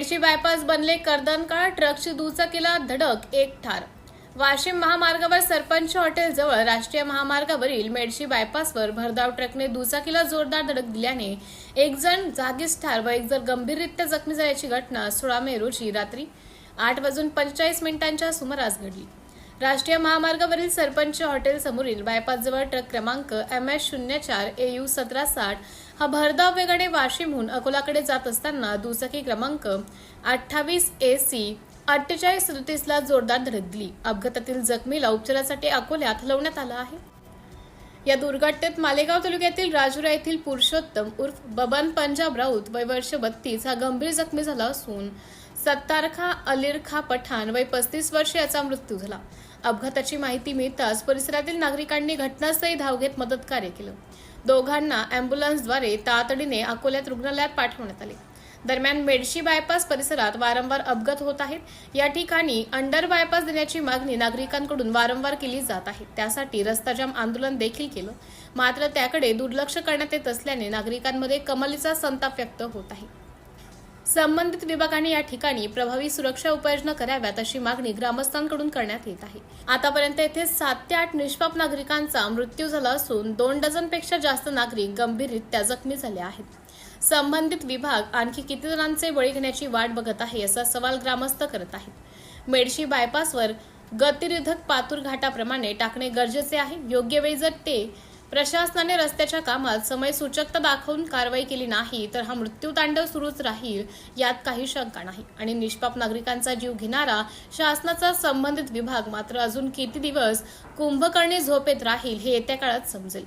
Medshi bypass बनले कर्दनकाळ, ट्रकची दुचाकीला धडक, एक ठार. वाशिम महामार्गावर सरपंच हॉटेल जवळ राष्ट्रीय महामार्गावरील मेडशी बायपासवर भरधाव ट्रकने दुचाकीला जोरदार धडक दिल्याने एक जण जागीच ठार व एक जण गंभीररित्या जखमी झाल्याची घटना 16 मे रोजी रात्री 8:45 सुमारास घडली. राष्ट्रीय महामार्गावरील सरपंच हॉटेल समोरील बायपासजवळ ट्रक क्रमांक MS04 AU 1760 हा भरधाव वेगाने वाशिमहून अकोलाकडे जात असताना दुचाकी क्रमांक 28 AC 4837 ला जोरदार धडक दिली. अपघातातील जखमीला उपचारासाठी अकोल्यात हलवण्यात आलं आहे. या दुर्घटनेत मालेगाव तालुक्यातील राजुरा येथील पुरुषोत्तम उर्फ बबन पंजाब राऊत वय वर्ष 32 हा गंभीर जखमी झाला असून सत्तारखा अलीरखा पठाण वय 35 वर्ष याचा मृत्यू झाला. अपघाताची माहिती मिळताच परिसरातील नागरिकांनी घटनास्थळी धाव घेत मदत कार्य केलं. दोघांना अँब्युलन्सद्वारे तातडीने अकोल्यात रुग्णालयात पाठवण्यात आले. दरम्यान मेडशी बायपास परिसरात वारंवार अपघात होत आहेत. या ठिकाणी अंडर बायपास देण्याची मागणी नागरिकांकडून वारंवार केली जात आहे. त्यासाठी रस्ता जाम आंदोलन देखील केलं, मात्र त्याकडे दुर्लक्ष करण्यात येत असल्याने नागरिकांमध्ये कमालीचा संताप व्यक्त होत आहे. संबंधित विभागाने या ठिकाणी प्रभावी सुरक्षा उपाययोजना कराव्यात अशी मागणी ग्रामस्थांकडून करण्यात येत आहे. आतापर्यंत येथे 7 ते 8 निष्पाप नागरिकांचा मृत्यू झाला असून 2 डझनपेक्षा जास्त नागरिक गंभीररित्या जखमी झाले आहेत. संबंधित विभाग आणखी किती जणांचे बळी घेण्याची वाट बघत आहे असा सवाल ग्रामस्थ करत आहेत. मेडशी बायपासवर गतिरोधक पातूर घाटाप्रमाणे टाकणे गरजेचे आहे. योग्य वेळी जर ते प्रशासनाने रस्त्याच्या कामात समयसूचकता दाखवून कारवाई केली नाही तर हा मृत्यूतांडव सुरूच राहील यात काही शंका नाही. आणि निष्पाप नागरिकांचा जीव घेणारा शासनाचा संबंधित विभाग मात्र अजून किती दिवस कुंभकर्णी झोपेत राहील हे येत्या काळात समजेल.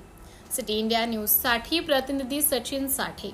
सिटी इंडिया न्यूज साठी प्रतिनिधी सचिन साठे.